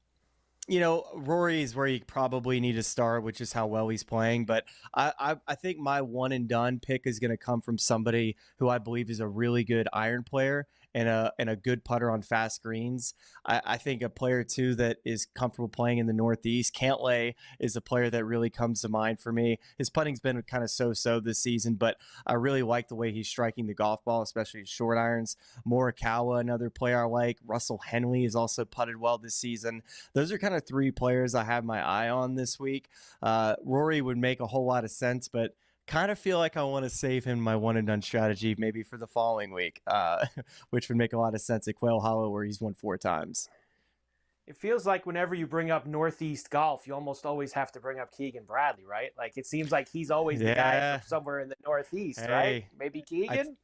Rory is where you probably need to start, which is how well he's playing. But I think my one and done pick is going to come from somebody who I believe is a really good iron player and a good putter on fast greens. I think a player too that is comfortable playing in the Northeast, Cantlay, is a player that really comes to mind for me. His putting's been kind of so-so this season, but I really like the way he's striking the golf ball, especially his short irons. Morikawa, another player I like. Russell Henley has also putted well this season. Those are kind of three players I have my eye on this week. Rory would make a whole lot of sense, but kind of feel like I want to save him my one and done strategy maybe for the following week, which would make a lot of sense at Quail Hollow where he's won 4 times. It feels like whenever you bring up Northeast golf, you almost always have to bring up Keegan Bradley, right? Like it seems like he's always the guy from somewhere in the Northeast, right? Maybe Keegan?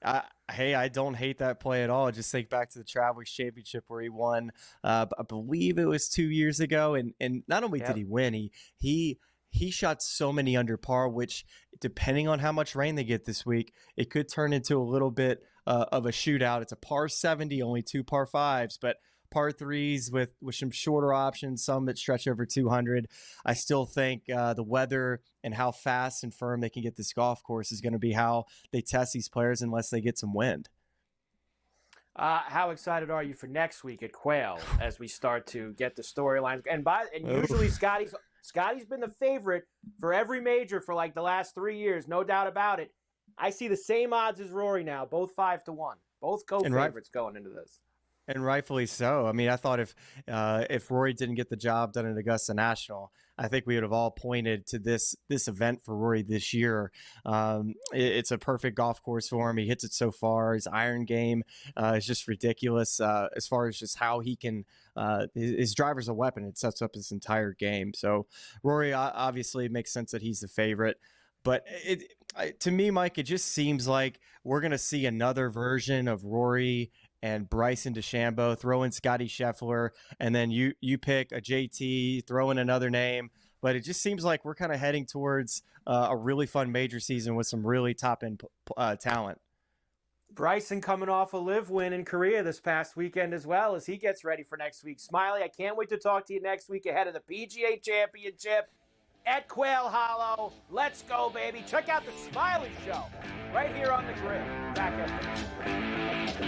I don't hate that play at all. Just think back to the Travelers Championship where he won, I believe it was 2 years ago. And not only did he win, he shot so many under par, which depending on how much rain they get this week, it could turn into a little bit of a shootout. It's a par 70, only 2 par 5s, but par 3s with some shorter options, some that stretch over 200. I still think the weather and how fast and firm they can get this golf course is going to be how they test these players unless they get some wind. How excited are you for next week at Quail as we start to get the storylines? And usually Scotty's been the favorite for every major for like the last 3 years, no doubt about it. I see the same odds as Rory now, both 5-1, both co-favorites going into this. And rightfully so. I mean, I thought if Rory didn't get the job done at Augusta National, I think we would have all pointed to this event for Rory this year. It's a perfect golf course for him. He hits it so far. His iron game is just ridiculous as far as just how he can his driver's a weapon. It sets up his entire game. So Rory, obviously, it makes sense that he's the favorite. But to me, Mike, it just seems like we're going to see another version of Rory and Bryson DeChambeau, throw in Scotty Scheffler, and then you pick a JT, throw in another name. But it just seems like we're kind of heading towards a really fun major season with some really top-end talent. Bryson coming off a live win in Korea this past weekend as well as he gets ready for next week. Smiley, I can't wait to talk to you next week ahead of the PGA Championship. at Quail Hollow. Let's go, baby. Check out the Smiley Show right here on the grid. Back after.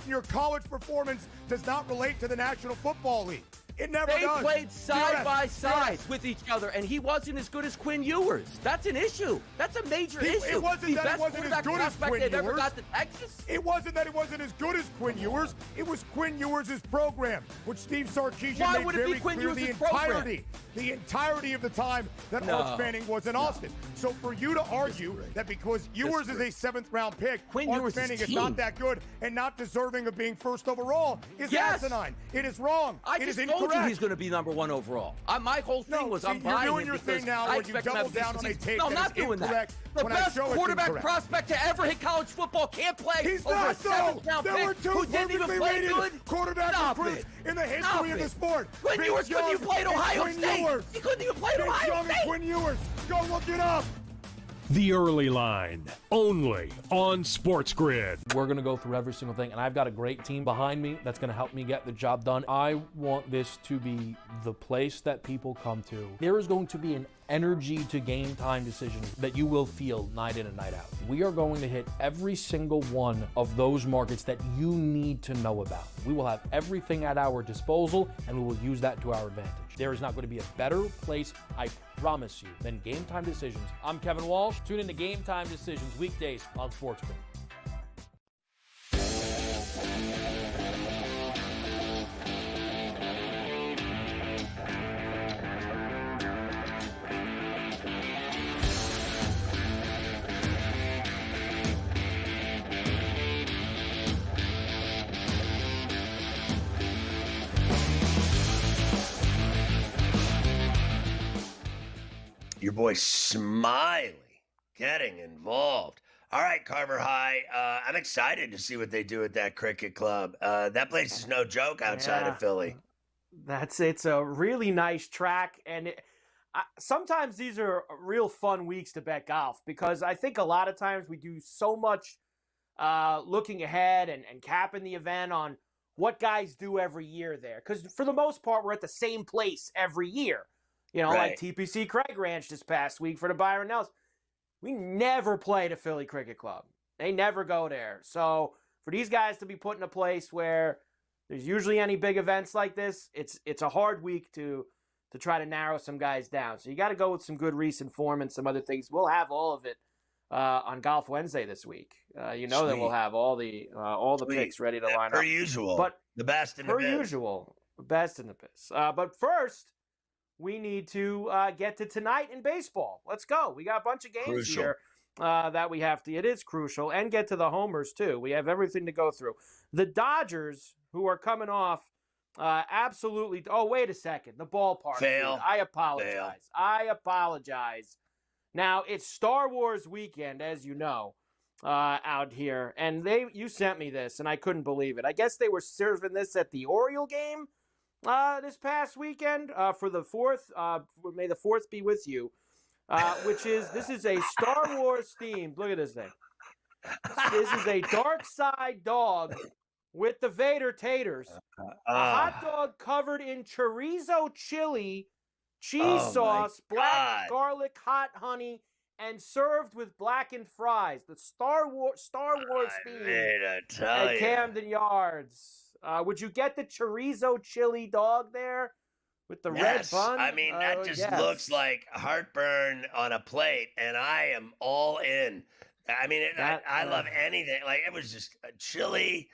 Your college performance does not relate to the National Football League. It never They does. played side by side DRS. with each other, and he wasn't as good as Quinn Ewers. That's an issue. That's a major issue. It wasn't the that best it wasn't as quarterback good as prospect Quinn they've ever Ewers. got to Texas. It wasn't that it wasn't as good as Quinn Ewers. It was Quinn Ewers' program, which Steve Sarkisian Why made would it be very Quinn clear Ewers' the entirety of the time that Arch Manning was in Austin. So for you to argue that because Ewers is a 7th-round pick, Arch Manning is not that good and not deserving of being first overall is asinine. It is wrong. It is I just told incorrect. you he's going to be number 1 overall. My whole thing was I'm you're buying doing him your because thing now I where you expect him to double have a down on a decent take season. No, I'm that not is doing that. incorrect The when I best show it's quarterback incorrect. prospect to ever hit college football can't play He's over a not, though. 7th-round There were pick two who didn't even perfectly play rated good. quarterback Stop recruits it. in the history Stop of the it. sport. Quinn Vince Ewers couldn't Young even play at and Ohio Quinn State. Ewers. He couldn't even play at Vince Ohio Young State. and Quinn Ewers. Go look it up. The Early Line, only on SportsGrid. We're going to go through every single thing, and I've got a great team behind me that's going to help me get the job done. I want this to be the place that people come to. There is going to be an energy to game time decisions that you will feel night in and night out. We are going to hit every single one of those markets that you need to know about. We will have everything at our disposal, and we will use that to our advantage. There is not going to be a better place, I promise you, than Game Time Decisions. I'm Kevin Walsh. Tune in to Game Time Decisions weekdays on SportsGrid. Your boy Smiley getting involved. All right, Carver High. I'm excited to see what they do at that cricket club. That place is no joke outside of Philly. It's a really nice track, and sometimes these are real fun weeks to bet golf because I think a lot of times we do so much looking ahead and capping the event on what guys do every year there. Because for the most part, we're at the same place every year. You know, Right. like TPC Craig Ranch this past week for the Byron Nelson. We never play the Philly Cricket Club. They never go there. So for these guys to be put in a place where there's usually any big events like this, it's a hard week to try to narrow some guys down. So you got to go with some good recent form and some other things. We'll have all of it on Golf Wednesday this week. You know that we'll Sweet. have all the picks ready to line up. Per usual. But the best in the per biz. usual, best in the biz. But first, we need to get to tonight in baseball. Let's go. We got a bunch of games Crucial. here that we have to. It is crucial, and get to the homers too. We have everything to go through. The Dodgers, who are coming off absolutely. Oh, wait a second. The ballpark. Fail. Dude. I apologize. Fail. I apologize. Now it's Star Wars weekend, as you know, out here, and you sent me this, and I couldn't believe it. I guess they were serving this at the Oriole game this past weekend for the 4th. May the 4th be with you. This is a Star Wars themed. Look at this thing. This is a dark side dog with the Vader taters. A hot dog covered in chorizo chili, cheese sauce, black garlic, hot honey, and served with blackened fries. The Star Wars theme at Camden Yards. Would you get the chorizo chili dog there with the red bun? I mean, that just looks like heartburn on a plate, and I am all in. I mean, I love anything. Like, it was just a chili,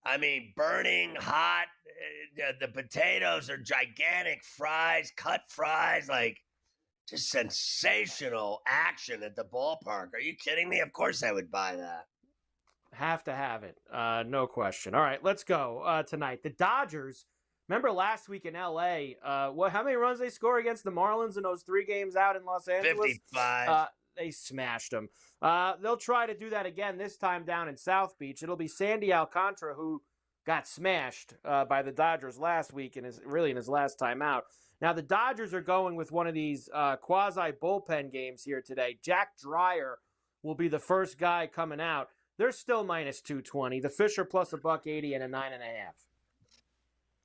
I mean, burning hot. The potatoes are gigantic fries, cut fries, like just sensational action at the ballpark. Are you kidding me? Of course I would buy that. Have to have it. No question. All right, let's go tonight. The Dodgers, remember last week in L.A., how many runs they score against the Marlins in those 3 games out in Los Angeles? 55. They smashed them. They'll try to do that again, this time down in South Beach. It'll be Sandy Alcantara, who got smashed by the Dodgers last week and is really in his last time out. Now, the Dodgers are going with one of these quasi-bullpen games here today. Jack Dreyer will be the first guy coming out. They're still minus 220. The Fisher plus $1.80 and a 9.5.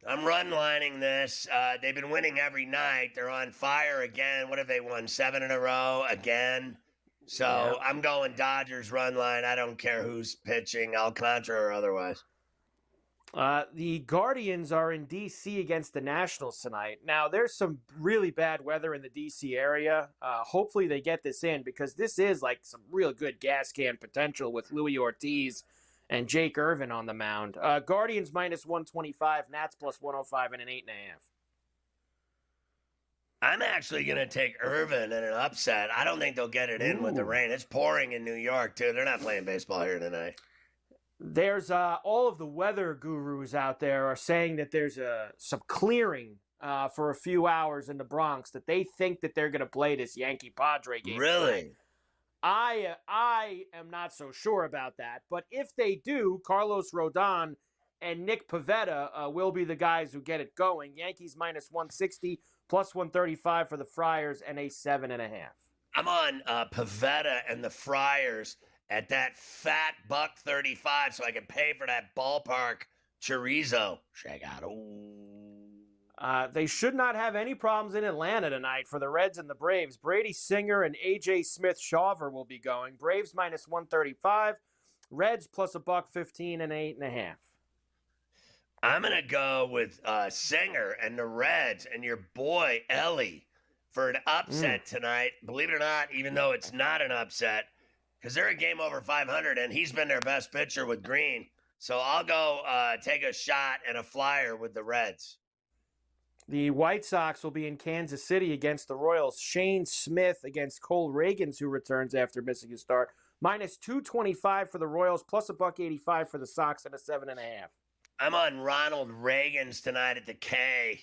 I'm run lining this. They've been winning every night. They're on fire again. What have they won? 7 in a row again. So I'm going Dodgers run line. I don't care who's pitching, Alcantara or otherwise. The Guardians are in D.C. against the Nationals tonight. Now, there's some really bad weather in the D.C. area. Hopefully they get this in because this is like some real good gas can potential with Luis Ortiz and Jake Irvin on the mound. Guardians minus 125, Nats plus 105 and an 8.5. I'm actually going to take Irvin in an upset. I don't think they'll get it in with the rain. It's pouring in New York, too. They're not playing baseball here tonight. There's all of the weather gurus out there are saying that there's some clearing for a few hours in the Bronx, that they think that they're going to play this Yankee-Padre game. Really? I am not so sure about that. But if they do, Carlos Rodon and Nick Pivetta will be the guys who get it going. Yankees minus 160, plus 135 for the Friars, and a 7.5. I'm on Pivetta and the Friars at that fat $1.35 so I can pay for that ballpark chorizo. Check out. They should not have any problems in Atlanta tonight for the Reds and the Braves. Brady Singer and A.J. Smith-Shawver will be going. Braves minus 135. Reds plus $1.15 and 8.5. I'm going to go with Singer and the Reds and your boy Ellie for an upset tonight. Believe it or not, even though it's not an upset, because they're a game over 500, and he's been their best pitcher with Green. So I'll go take a shot and a flyer with the Reds. The White Sox will be in Kansas City against the Royals. Shane Smith against Cole Reagans, who returns after missing a start. Minus 225 for the Royals, plus $1.85 for the Sox, and a 7.5. I'm on Ronald Reagans tonight at the K.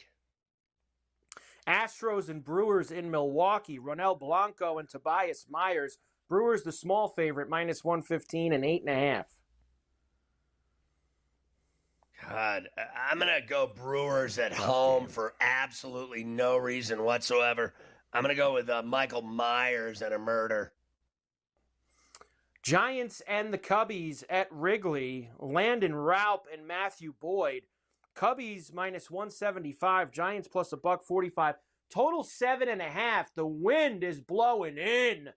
Astros and Brewers in Milwaukee. Ronel Blanco and Tobias Myers. Brewers the small favorite, minus 115 and 8.5. God, I'm going to go Brewers at home for absolutely no reason whatsoever. I'm going to go with Michael Myers and a murder. Giants and the Cubbies at Wrigley. Landon Raup and Matthew Boyd. Cubbies minus 175. Giants plus $1.45. Total 7.5. The wind is blowing in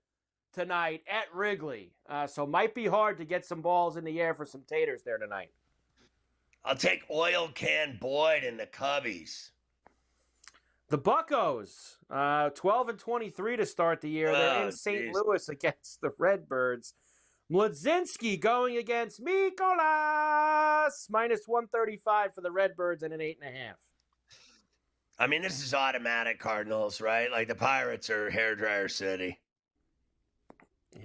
tonight at Wrigley. So might be hard to get some balls in the air for some taters there tonight. I'll take Oil Can Boyd and the Cubbies. The Buccos, 12 and 23 to start the year. They're in St. Louis against the Redbirds. Mlodzinski going against Mikolas. Minus 135 for the Redbirds and an 8.5. I mean, this is automatic Cardinals, right? Like the Pirates are hairdryer city.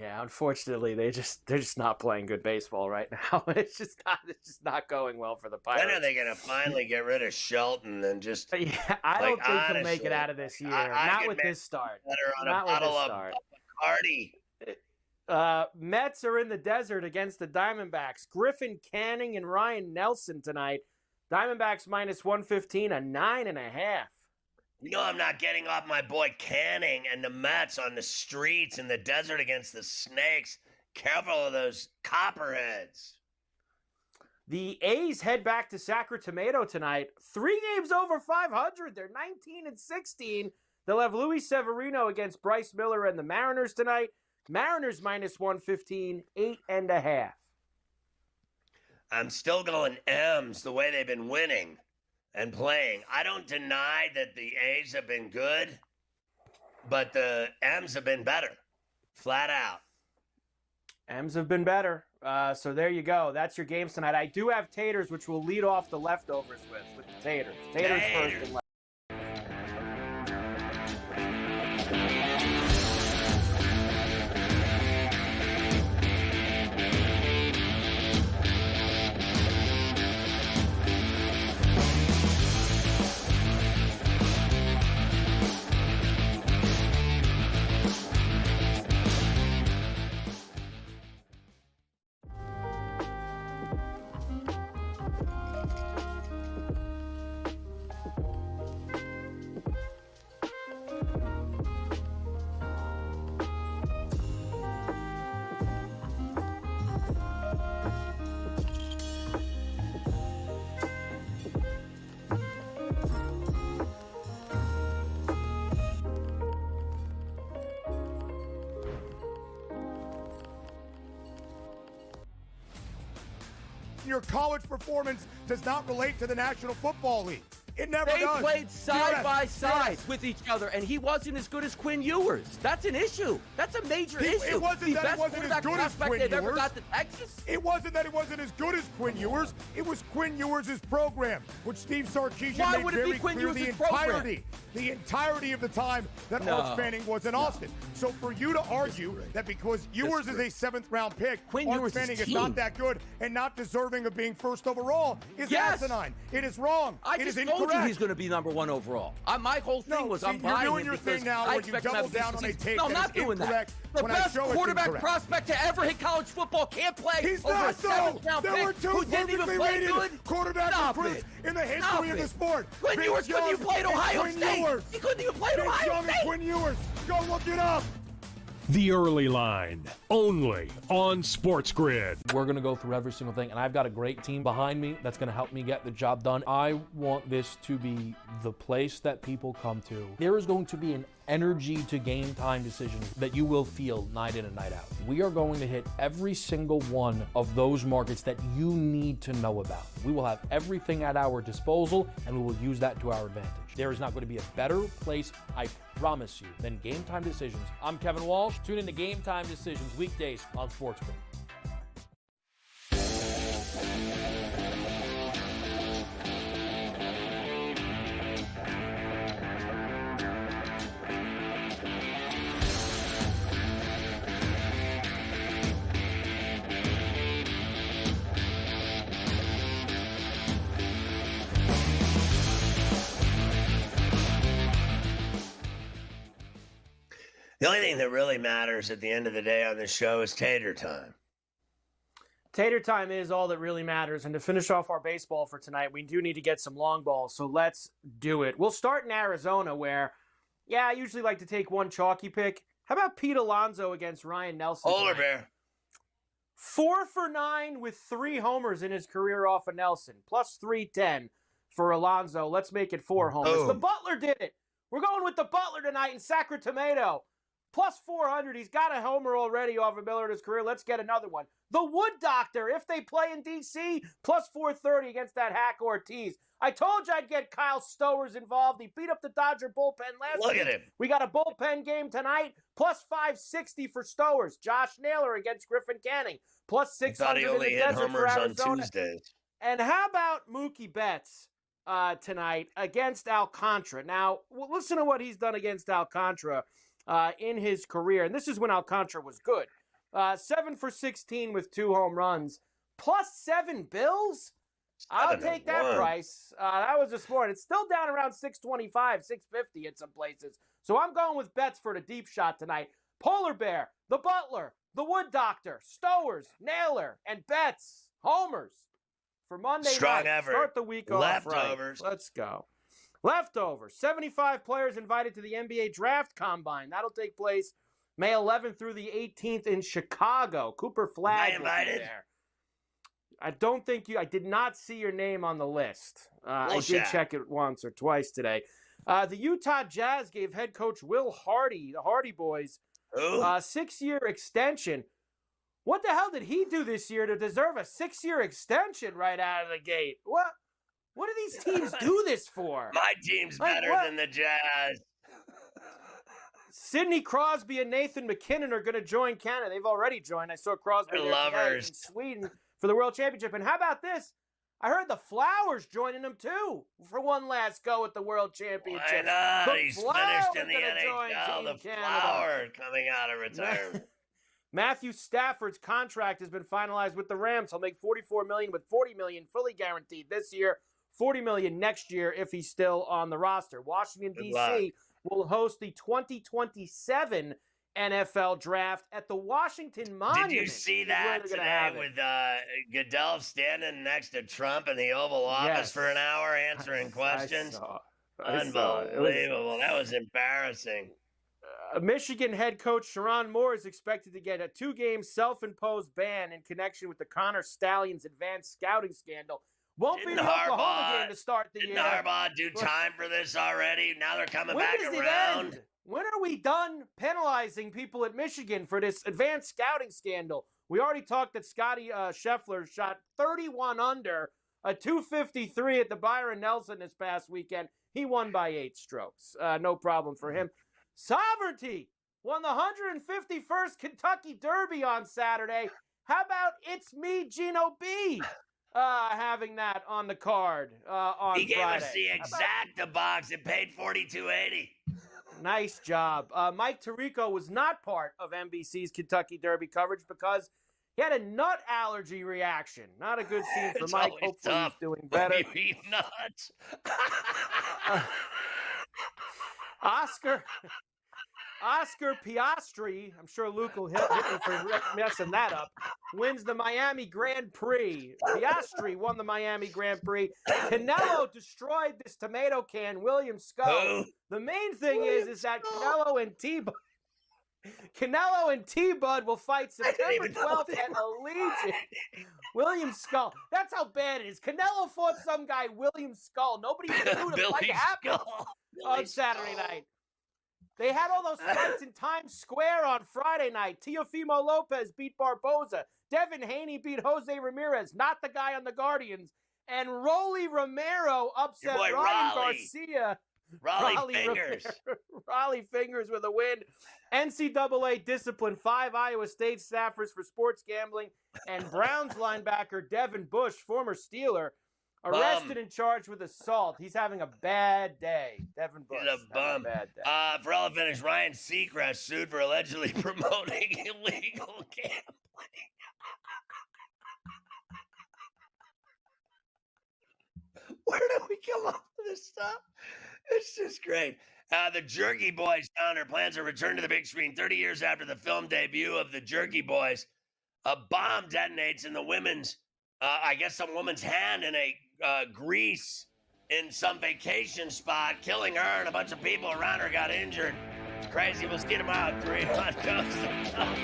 Yeah, unfortunately, they're just not playing good baseball right now. It's just not going well for the Pirates. When are they going to finally get rid of Shelton and just? Yeah, I don't think he'll make it out of this year. Not with this start. Not with this start. Mets are in the desert against the Diamondbacks. Griffin Canning and Ryan Nelson tonight. Diamondbacks minus 115, a 9.5. You know I'm not getting off my boy Canning and the Mets on the streets in the desert against the Snakes. Careful of those copperheads. The A's head back to Sacramento tonight. 3 games over 500. They're 19 and 16. They'll have Luis Severino against Bryce Miller and the Mariners tonight. Mariners minus 115, 8.5. I'm still going M's the way they've been winning and playing. I don't deny that the A's have been good, but the M's have been better, flat out. M's have been better. So there you go. That's your games tonight. I do have taters, which we'll lead off the leftovers with the taters. Taters first and left. Your college performance does not relate to the National Football League. It never They does. played side by side with each other, and he wasn't as good as Quinn Ewers. That's an issue. That's a major issue. It wasn't that it wasn't as good as Quinn they've ever Ewers. got to Texas. It wasn't that it wasn't as good as Quinn Ewers. It was Quinn Ewers' program, which Steve Sarkisian Why made would it be very Quinn clear Ewers' the entirety of the time that Arch Manning was in Austin. So for you to argue that because Ewers is a 7th-round pick, Arch Manning is not that good and not deserving of being first overall is asinine. It is wrong. It is I just incorrect. told you he's going to be number 1 overall. My whole thing was I'm buying you're doing your thing now where you double down on a take No, I'm that not is doing incorrect that. The when I best show it's quarterback incorrect. prospect to ever hit college football can't play He's over not, a 7th-round There were pick two who didn't even perfectly play rated good. quarterback Stop recruits it. in the history Stop of the it. sport. Quinn Vince Ewers couldn't Young even play at and Ohio Quinn State. Ewers. He couldn't even play at Vince Ohio Young State. and Quinn Ewers. Go look it up. The Early Line, only on SportsGrid. We're going to go through every single thing, and I've got a great team behind me that's going to help me get the job done. I want this to be the place that people come to. There is going to be an energy to game time decisions that you will feel night in and night out. We are going to hit every single one of those markets that you need to know about. We will have everything at our disposal, and we will use that to our advantage. There is not going to be a better place, I promise you, than Game Time Decisions. I'm Kevin Walsh. Tune in to Game Time Decisions weekdays on SportsGrid. The only thing that really matters at the end of the day on this show is tater time. Tater time is all that really matters. And to finish off our baseball for tonight, we do need to get some long balls. So let's do it. We'll start in Arizona where, I usually like to take one chalky pick. How about Pete Alonso against Ryan Nelson? Polar bear. 4 for 9 with 3 homers in his career off of Nelson. Plus 310 for Alonso. Let's make it 4 homers. Oh. The Butler did it. We're going with the Butler tonight in Sacramento. Plus 400. He's got a homer already off of Miller in his career. Let's get another one. The Wood Doctor, if they play in D.C., plus 430 against that hack Ortiz. I told you I'd get Kyle Stowers involved. He beat up the Dodger bullpen last week. Look at him. We got a bullpen game tonight. Plus 560 for Stowers. Josh Naylor against Griffin Canning. Plus 600 Thought he only in the hit desert for homers on Arizona. Tuesdays. And how about Mookie Betts tonight against Alcantara? Now, listen to what he's done against Alcantara in his career. And this is when Alcantara was good. 7 for 16 with 2 home runs. Plus 7 bills? I'll take that price. That was this morning. It's still down around 625, 650 in some places. So I'm going with Betts for the deep shot tonight. Polar Bear, the Butler, the Wood Doctor, Stowers, Naylor, and Betts. Homers for Monday Strong night. effort. Start the week off Leftovers. right. Let's go. Leftovers. 75 players invited to the NBA Draft Combine. That'll take place May 11th through the 18th in Chicago. Cooper Flagg will be there. I don't think I did not see your name on the list. I did check it once or twice today. The Utah Jazz gave head coach Will Hardy, the Hardy Boys, a 6-year extension. What the hell did he do this year to deserve a 6-year extension right out of the gate? What do these teams do this for? My team's better than the Jazz. Sidney Crosby and Nathan McKinnon are going to join Canada. They've already joined. I saw Crosby there today in Sweden for the World Championship. And how about this? I heard the Flowers joining them too for one last go at the World Championship. Why not? He's finished in the NHL. The Flower coming out of retirement. Matthew Stafford's contract has been finalized with the Rams. He'll make $44 million with $40 million fully guaranteed this year, $40 million next year if he's still on the roster. Washington, D.C. will host the 2027 NFL draft at the Washington Monument. Did you see that today with Goodell standing next to Trump in the Oval Office for an hour answering questions? Unbelievable. That was embarrassing. Michigan head coach Sharon Moore is expected to get a 2-game self-imposed ban in connection with the Connor Stallions advanced scouting scandal. Won't be the Oklahoma game to start the year. Didn't Harbaugh do time for this already? Now they're coming back around. When are we done penalizing people at Michigan for this advanced scouting scandal? We already talked that Scotty Scheffler shot 31 under, a 253 at the Byron Nelson this past weekend. He won by 8 strokes. No problem for him. Sovereignty won the 151st Kentucky Derby on Saturday. How about It's Me, Gino B, having that on the card on Friday? He gave us the exacta box and paid $42.80. Nice job. Mike Tirico was not part of NBC's Kentucky Derby coverage because he had a nut allergy reaction. Not a good scene for Mike. Hopefully he's doing better. You eat nuts. Oscar Piastri, I'm sure Luke will hit me for messing that up, wins the Miami Grand Prix. Piastri won the Miami Grand Prix. Canelo destroyed this tomato can, William Scull. The main thing is that Canelo and T-Bud will fight September 12th at Allegiant. William Scull. That's how bad it is. Canelo fought some guy, William Scull. Nobody knew the fight happened on Saturday night. They had all those fights in Times Square on Friday night. Teofimo Lopez beat Barboza. Devin Haney beat Jose Ramirez, not the guy on the Guardians. And Rolly Romero upset Ryan Garcia. Raleigh Fingers. Raleigh Fingers with a win. NCAA disciplined 5 Iowa State staffers for sports gambling. And Browns linebacker Devin Bush, former Steeler, arrested and charged with assault. He's having a bad day. Devin Bush. He's a bum. Bad day. For all finish, Ryan Seacrest sued for allegedly promoting illegal gambling. Where did we come up with this stuff? It's just great. The Jerky Boys founder plans to return to the big screen 30 years after the film debut of the Jerky Boys. A bomb detonates in the women's, I guess some woman's hand in a grease in some vacation spot, killing her, and a bunch of people around her got injured. It's crazy. We'll see you tomorrow at 3 on Coast to Coast.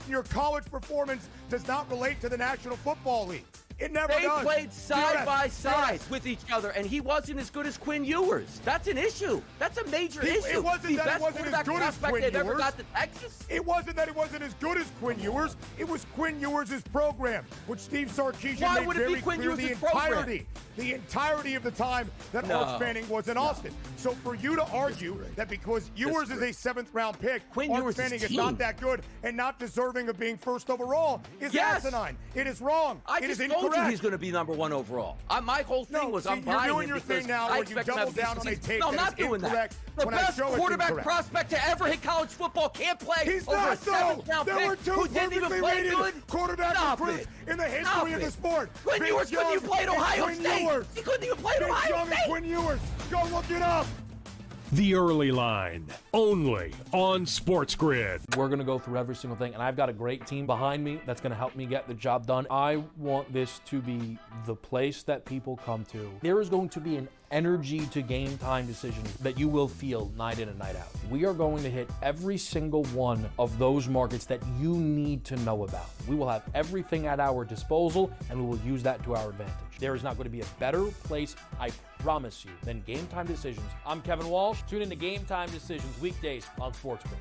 Your college performance does not relate to the National Football League. It never does. They played side by side with each other, and he wasn't as good as Quinn Ewers. That's an issue. That's a major issue. It wasn't that he wasn't as good as Quinn Ewers. Ever got to Texas. It wasn't that he wasn't as good as Quinn Ewers. It was Quinn Ewers' program, which Steve Sarkisian made very clear the entirety of the time that Arch Manning was in Austin. So for you to argue that because Ewers is a 7th-round pick, Arch Manning is not that good and not deserving of being first overall is asinine. It is wrong. It is incorrect. told you he's going to be number 1 overall. My whole thing was I'm buying you're doing him your because thing now I where you expect him to double have a down on a decent take season. No, I'm that not is doing that. incorrect The when I best show it's quarterback incorrect. prospect to ever hit college football can't play He's over not, a 7th though. round There were pick two who didn't even perfectly play rated good. quarterback Stop recruits it. in the Stop history of the it. sport. Quinn Vince Ewers couldn't Young even play at and Ohio Quinn State. Ewers. He couldn't even play at Vince Ohio Young State. and Quinn Ewers. Go look it up. The Early Line, only on SportsGrid. We're going to go through every single thing, and I've got a great team behind me that's going to help me get the job done. I want this to be the place that people come to. There is going to be an energy to game time decisions that you will feel night in and night out. We are going to hit every single one of those markets that you need to know about. We will have everything at our disposal, and we will use that to our advantage. There is not going to be a better place, I promise you, than Game Time Decisions. I'm Kevin Walsh. Tune in to Game Time Decisions weekdays on SportsGrid.